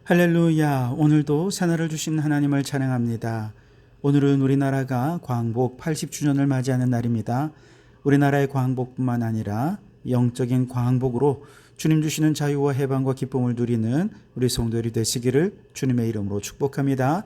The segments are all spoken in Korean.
할렐루야. 오늘도 새날을 주신 하나님을 찬양합니다. 오늘은 우리나라가 광복 80주년을 맞이하는 날입니다. 우리나라의 광복뿐만 아니라 영적인 광복으로 주님 주시는 자유와 해방과 기쁨을 누리는 우리 성도들이 되시기를 주님의 이름으로 축복합니다.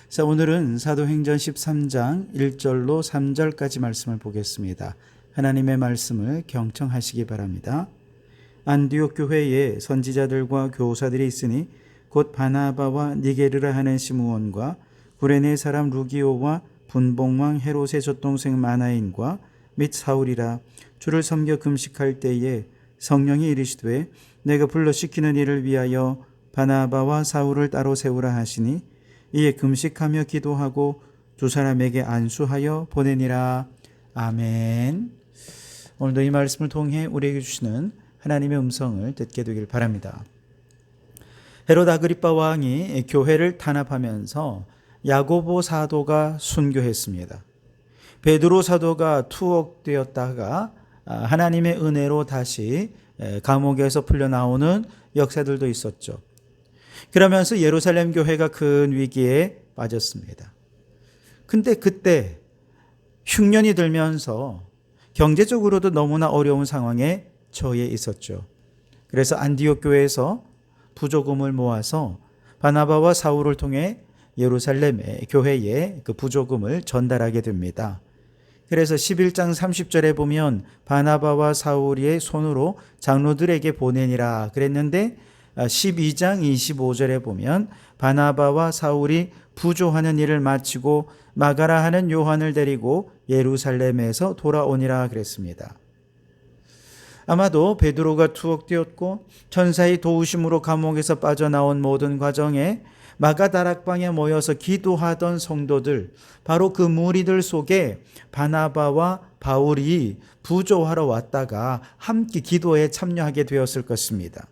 자, 오늘은 사도행전 13장 1절로 3절까지 말씀을 보겠습니다. 하나님의 말씀을 경청하시기 바랍니다. 안디옥 교회에 선지자들과 교사들이 있으니 곧 바나바와 니게르라 하는 시므온과 구레네 사람 루기오와 분봉왕 헤롯의 젖동생 마나인과 및 사울이라. 주를 섬겨 금식할 때에 성령이 이르시되 내가 불러 시키는 일을 위하여 바나바와 사울을 따로 세우라 하시니 이에 금식하며 기도하고 두 사람에게 안수하여 보내니라. 아멘. 오늘도 이 말씀을 통해 우리에게 주시는 하나님의 음성을 듣게 되길 바랍니다. 헤롯 아그리빠 왕이 교회를 탄압하면서 야고보 사도가 순교했습니다. 베드로 사도가 투옥되었다가 하나님의 은혜로 다시 감옥에서 풀려나오는 역사들도 있었죠. 그러면서 예루살렘 교회가 큰 위기에 빠졌습니다. 근데 그때 흉년이 들면서 경제적으로도 너무나 어려운 상황에 처해 있었죠. 그래서 안디옥 교회에서 부조금을 모아서 바나바와 사울을 통해 예루살렘의 교회에 그 부조금을 전달하게 됩니다. 그래서 11장 30절에 보면 바나바와 사울의 손으로 장로들에게 보내니라 그랬는데 12장 25절에 보면 바나바와 사울이 부조하는 일을 마치고 마가라 하는 요한을 데리고 예루살렘에서 돌아오니라 그랬습니다. 아마도 베드로가 투옥되었고 천사의 도우심으로 감옥에서 빠져나온 모든 과정에 마가다락방에 모여서 기도하던 성도들, 바로 그 무리들 속에 바나바와 바울이 부조하러 왔다가 함께 기도에 참여하게 되었을 것입니다.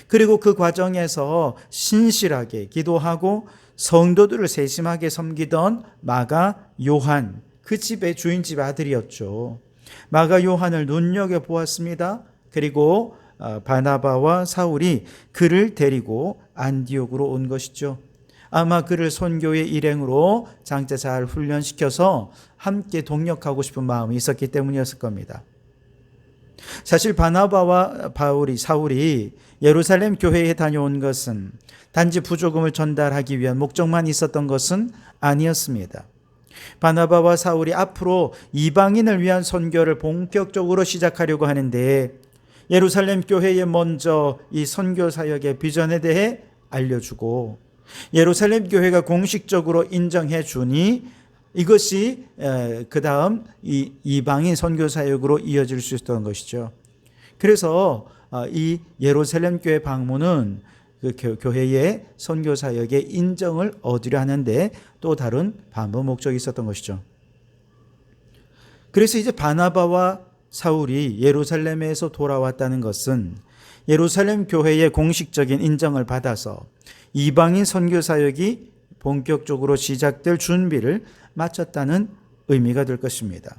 그리고 그 과정에서 신실하게 기도하고 성도들을 세심하게 섬기던 마가 요한, 그 집의 주인집 아들이었죠. 마가 요한을 눈여겨보았습니다. 그리고 바나바와 사울이 그를 데리고 안디옥으로 온 것이죠. 아마 그를 선교의 일행으로 장차 잘 훈련시켜서 함께 동역하고 싶은 마음이 있었기 때문이었을 겁니다. 사실 바나바와 사울이 예루살렘 교회에 다녀온 것은 단지 부조금을 전달하기 위한 목적만 있었던 것은 아니었습니다. 바나바와 사울이 앞으로 이방인을 위한 선교를 본격적으로 시작하려고 하는데 예루살렘 교회에 먼저 이 선교 사역의 비전에 대해 알려주고 예루살렘 교회가 공식적으로 인정해 주니 이것이 그 다음 이 이방인 선교 사역으로 이어질 수 있었던 것이죠. 그래서 이 예루살렘 교회 방문은 그 교회의 선교 사역의 인정을 얻으려 하는데 또 다른 반복 목적이 있었던 것이죠. 그래서 이제 바나바와 사울이 예루살렘에서 돌아왔다는 것은 예루살렘 교회의 공식적인 인정을 받아서 이방인 선교 사역이 본격적으로 시작될 준비를 마쳤다는 의미가 될 것입니다.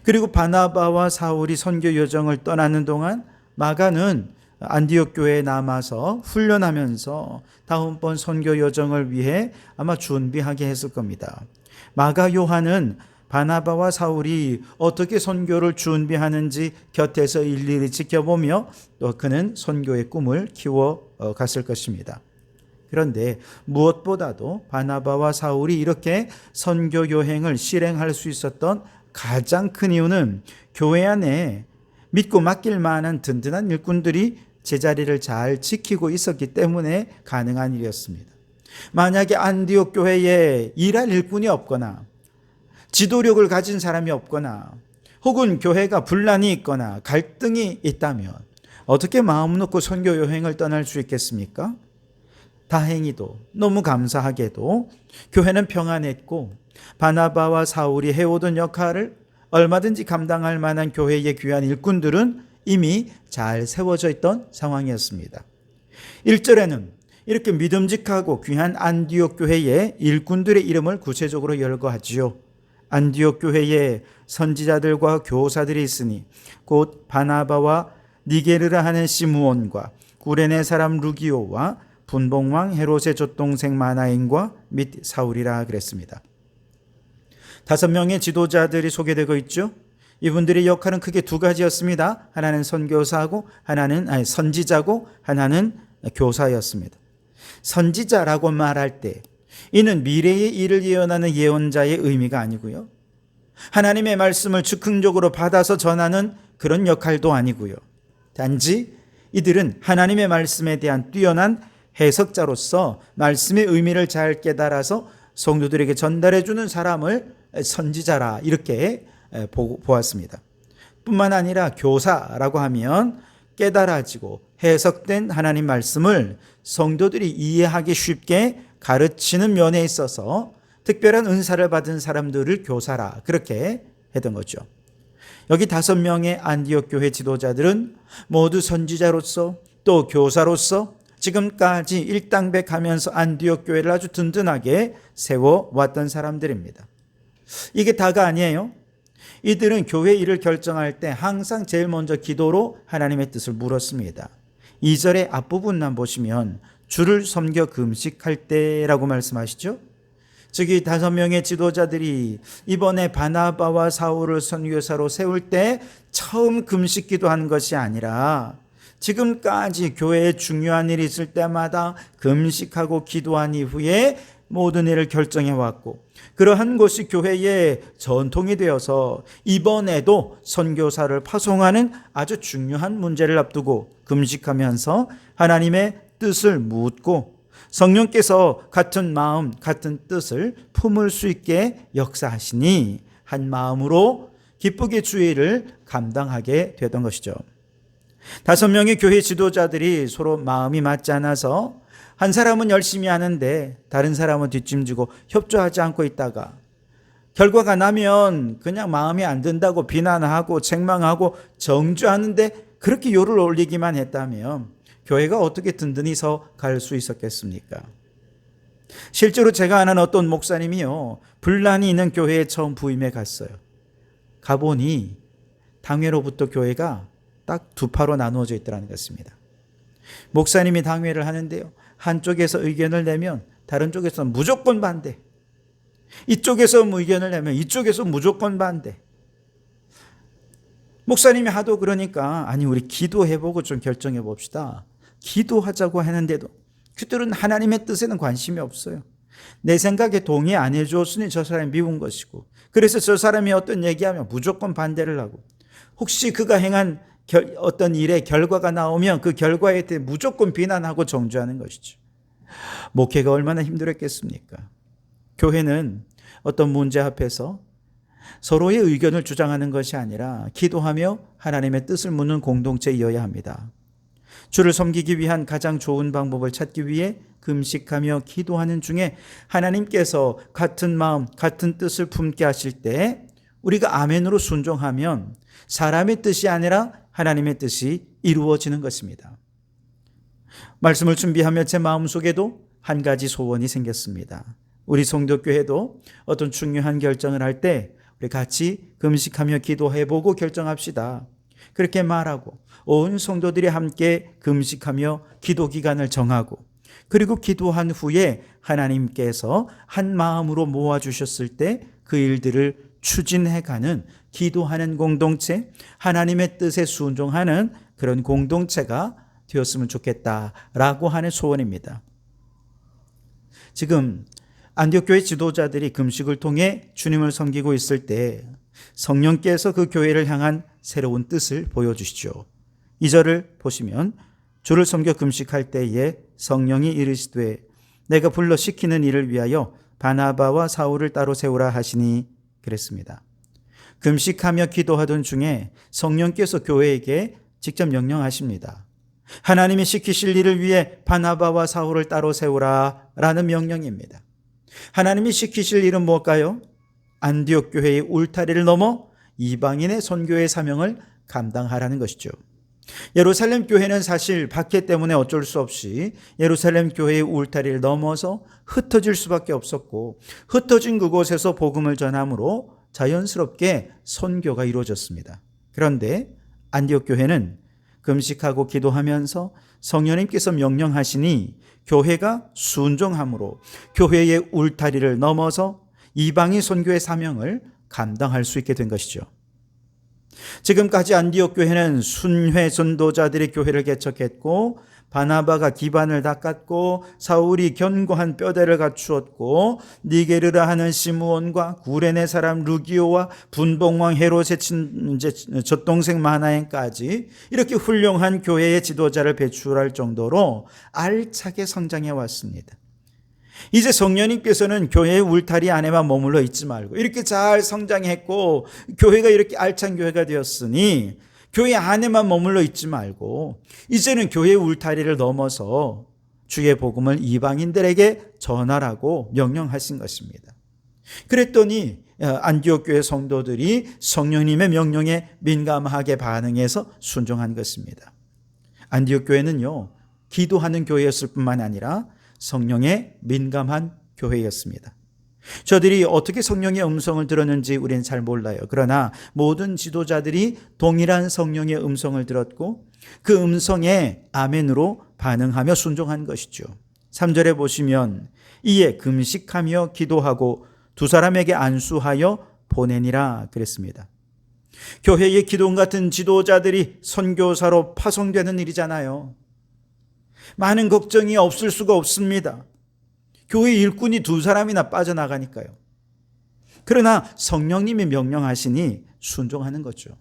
그리고 바나바와 사울이 선교 여정을 떠나는 동안 마가는 안디옥 교회에 남아서 훈련하면서 다음번 선교 여정을 위해 아마 준비하게 했을 겁니다. 마가 요한은 바나바와 사울이 어떻게 선교를 준비하는지 곁에서 일일이 지켜보며 또 그는 선교의 꿈을 키워 갔을 것입니다. 그런데 무엇보다도 바나바와 사울이 이렇게 선교 여행을 실행할 수 있었던 가장 큰 이유는 교회 안에 믿고 맡길 만한 든든한 일꾼들이 제자리를 잘 지키고 있었기 때문에 가능한 일이었습니다. 만약에 안디옥 교회에 일할 일꾼이 없거나 지도력을 가진 사람이 없거나 혹은 교회가 분란이 있거나 갈등이 있다면 어떻게 마음 놓고 선교 여행을 떠날 수 있겠습니까? 다행히도 너무 감사하게도 교회는 평안했고 바나바와 사울이 해오던 역할을 얼마든지 감당할 만한 교회의 귀한 일꾼들은 이미 잘 세워져 있던 상황이었습니다. 1절에는 이렇게 믿음직하고 귀한 안디옥 교회의 일꾼들의 이름을 구체적으로 열거하지요. 안디옥 교회에 선지자들과 교사들이 있으니 곧 바나바와 니게르라 하는 시므온과 구레네 사람 루기오와 분봉왕 헤롯의 젖동생 마나인과 및 사울이라 그랬습니다. 5명의 지도자들이 소개되고 있죠. 이분들의 역할은 크게 두 가지였습니다. 하나는 선교사고 선지자고 하나는 교사였습니다. 선지자라고 말할 때 이는 미래의 일을 예언하는 예언자의 의미가 아니고요. 하나님의 말씀을 즉흥적으로 받아서 전하는 그런 역할도 아니고요. 단지 이들은 하나님의 말씀에 대한 뛰어난 해석자로서 말씀의 의미를 잘 깨달아서 성도들에게 전달해 주는 사람을 선지자라 이렇게 보았습니다. 뿐만 아니라 교사라고 하면 깨달아지고 해석된 하나님 말씀을 성도들이 이해하기 쉽게 가르치는 면에 있어서 특별한 은사를 받은 사람들을 교사라 그렇게 했던 거죠. 여기 5명의 안디옥 교회 지도자들은 모두 선지자로서 또 교사로서 지금까지 일당백하면서 안디옥 교회를 아주 든든하게 세워왔던 사람들입니다. 이게 다가 아니에요. 이들은 교회 일을 결정할 때 항상 제일 먼저 기도로 하나님의 뜻을 물었습니다. 2절의 앞부분만 보시면 주를 섬겨 금식할 때라고 말씀하시죠. 즉 이 5명의 지도자들이 이번에 바나바와 사울을 선교사로 세울 때 처음 금식 기도하는 것이 아니라 지금까지 교회에 중요한 일이 있을 때마다 금식하고 기도한 이후에 모든 일을 결정해 왔고 그러한 것이 교회의 전통이 되어서 이번에도 선교사를 파송하는 아주 중요한 문제를 앞두고 금식하면서 하나님의 뜻을 묻고 성령께서 같은 마음 같은 뜻을 품을 수 있게 역사하시니 한 마음으로 기쁘게 주의 일을 감당하게 되던 것이죠. 5명의 교회 지도자들이 서로 마음이 맞지 않아서 한 사람은 열심히 하는데 다른 사람은 뒷짐지고 협조하지 않고 있다가 결과가 나면 그냥 마음에 안 든다고 비난하고 책망하고 정죄하는데 그렇게 요를 올리기만 했다면 교회가 어떻게 든든히 서 갈 수 있었겠습니까? 실제로 제가 아는 어떤 목사님이요, 분란이 있는 교회에 처음 부임해 갔어요. 가보니 당회로부터 교회가 딱 2파로 나누어져 있더라는 것입니다. 목사님이 당회를 하는데요, 한쪽에서 의견을 내면 다른 쪽에서 무조건 반대, 이쪽에서 의견을 내면 이쪽에서 무조건 반대. 목사님이 하도 그러니까 아니 우리 기도해보고 좀 결정해 봅시다. 기도하자고 하는데도 그들은 하나님의 뜻에는 관심이 없어요. 내 생각에 동의 안 해줬으니 저 사람이 미운 것이고, 그래서 저 사람이 어떤 얘기하면 무조건 반대를 하고, 혹시 그가 행한 어떤 일의 결과가 나오면 그 결과에 대해 무조건 비난하고 정죄하는 것이죠. 목회가 얼마나 힘들었겠습니까? 교회는 어떤 문제 앞에서 서로의 의견을 주장하는 것이 아니라 기도하며 하나님의 뜻을 묻는 공동체이어야 합니다. 주를 섬기기 위한 가장 좋은 방법을 찾기 위해 금식하며 기도하는 중에 하나님께서 같은 마음, 같은 뜻을 품게 하실 때 우리가 아멘으로 순종하면 사람의 뜻이 아니라 하나님의 뜻이 이루어지는 것입니다. 말씀을 준비하며 제 마음속에도 한 가지 소원이 생겼습니다. 우리 성도교회도 어떤 중요한 결정을 할 때 우리 같이 금식하며 기도해보고 결정합시다. 그렇게 말하고 온 성도들이 함께 금식하며 기도 기간을 정하고, 그리고 기도한 후에 하나님께서 한 마음으로 모아주셨을 때 그 일들을 추진해가는 기도하는 공동체, 하나님의 뜻에 순종하는 그런 공동체가 되었으면 좋겠다라고 하는 소원입니다. 지금 안디옥 교회 지도자들이 금식을 통해 주님을 섬기고 있을 때 성령께서 그 교회를 향한 새로운 뜻을 보여주시죠. 2절을 보시면 주를 섬겨 금식할 때에 성령이 이르시되 내가 불러 시키는 일을 위하여 바나바와 사울을 따로 세우라 하시니 그랬습니다. 금식하며 기도하던 중에 성령께서 교회에게 직접 명령하십니다. 하나님이 시키실 일을 위해 바나바와 사울을 따로 세우라 라는 명령입니다. 하나님이 시키실 일은 뭘까요? 안디옥 교회의 울타리를 넘어 이방인의 선교의 사명을 감당하라는 것이죠. 예루살렘 교회는 사실 박해 때문에 어쩔 수 없이 예루살렘 교회의 울타리를 넘어서 흩어질 수밖에 없었고, 흩어진 그곳에서 복음을 전함으로 자연스럽게 선교가 이루어졌습니다. 그런데 안디옥 교회는 금식하고 기도하면서 성령님께서 명령하시니 교회가 순종함으로 교회의 울타리를 넘어서 이방인 선교의 사명을 감당할 수 있게 된 것이죠. 지금까지 안디옥 교회는 순회 전도자들이 교회를 개척했고 바나바가 기반을 닦았고 사울이 견고한 뼈대를 갖추었고 니게르라 하는 시므온과 구레네 사람 루기오와 분봉왕 헤롯의 젖동생 마나엔까지 이렇게 훌륭한 교회의 지도자를 배출할 정도로 알차게 성장해 왔습니다. 이제 성령님께서는 교회의 울타리 안에만 머물러 있지 말고 이렇게 잘 성장했고 교회가 이렇게 알찬 교회가 되었으니 교회 안에만 머물러 있지 말고 이제는 교회의 울타리를 넘어서 주의 복음을 이방인들에게 전하라고 명령하신 것입니다. 그랬더니 안디옥 교회 성도들이 성령님의 명령에 민감하게 반응해서 순종한 것입니다. 안디옥 교회는요, 기도하는 교회였을 뿐만 아니라 성령에 민감한 교회였습니다. 저들이 어떻게 성령의 음성을 들었는지 우리는 잘 몰라요. 그러나 모든 지도자들이 동일한 성령의 음성을 들었고 그 음성에 아멘으로 반응하며 순종한 것이죠. 3절에 보시면 이에 금식하며 기도하고 두 사람에게 안수하여 보내니라 그랬습니다. 교회의 기둥 같은 지도자들이 선교사로 파송되는 일이잖아요. 많은 걱정이 없을 수가 없습니다. 교회 일꾼이 두 사람이나 빠져나가니까요. 그러나 성령님이 명령하시니 순종하는 거죠.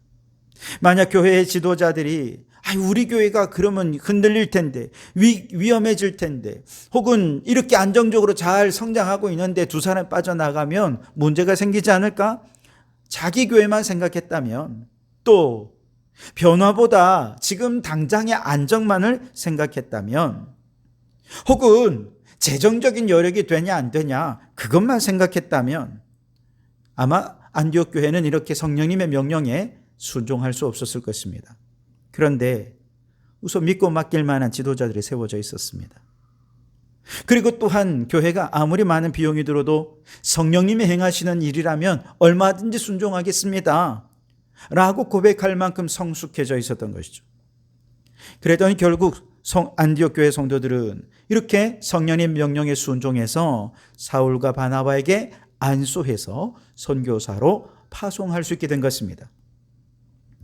만약 교회의 지도자들이 우리 교회가 그러면 흔들릴 텐데 위험해질 텐데 혹은 이렇게 안정적으로 잘 성장하고 있는데 두 사람 빠져나가면 문제가 생기지 않을까? 자기 교회만 생각했다면 또 변화보다 지금 당장의 안정만을 생각했다면 혹은 재정적인 여력이 되냐 안 되냐 그것만 생각했다면 아마 안디옥 교회는 이렇게 성령님의 명령에 순종할 수 없었을 것입니다. 그런데 우선 믿고 맡길 만한 지도자들이 세워져 있었습니다. 그리고 또한 교회가 아무리 많은 비용이 들어도 성령님이 행하시는 일이라면 얼마든지 순종하겠습니다 라고 고백할 만큼 성숙해져 있었던 것이죠. 그랬더니 결국 안디옥 교회 성도들은 이렇게 성령님 명령에 순종해서 사울과 바나바에게 안수해서 선교사로 파송할 수 있게 된 것입니다.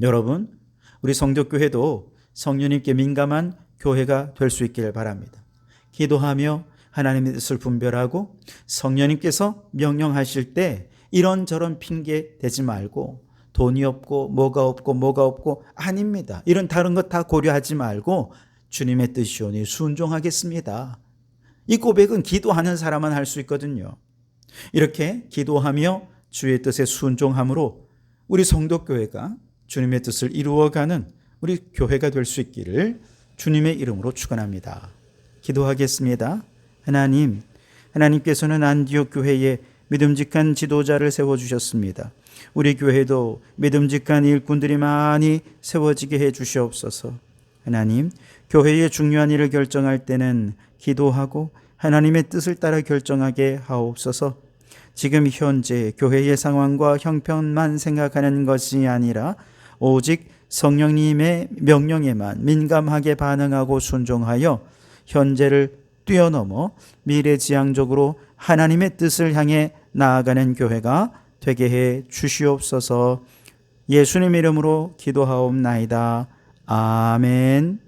여러분, 우리 성도교회도 성령님께 민감한 교회가 될 수 있기를 바랍니다. 기도하며 하나님의 뜻을 분별하고 성령님께서 명령하실 때 이런저런 핑계 대지 말고 돈이 없고 뭐가 없고 아닙니다. 이런 다른 것 다 고려하지 말고 주님의 뜻이오니 순종하겠습니다. 이 고백은 기도하는 사람만 할 수 있거든요. 이렇게 기도하며 주의 뜻에 순종함으로 우리 성도교회가 주님의 뜻을 이루어가는 우리 교회가 될 수 있기를 주님의 이름으로 축원합니다. 기도하겠습니다. 하나님께서는 안디옥 교회에 믿음직한 지도자를 세워주셨습니다. 우리 교회도 믿음직한 일꾼들이 많이 세워지게 해 주시옵소서. 하나님, 교회의 중요한 일을 결정할 때는 기도하고 하나님의 뜻을 따라 결정하게 하옵소서. 지금 현재 교회의 상황과 형편만 생각하는 것이 아니라 오직 성령님의 명령에만 민감하게 반응하고 순종하여 현재를 뛰어넘어 미래지향적으로 하나님의 뜻을 향해 나아가는 교회가 되게 해 주시옵소서. 예수님 이름으로 기도하옵나이다. 아멘.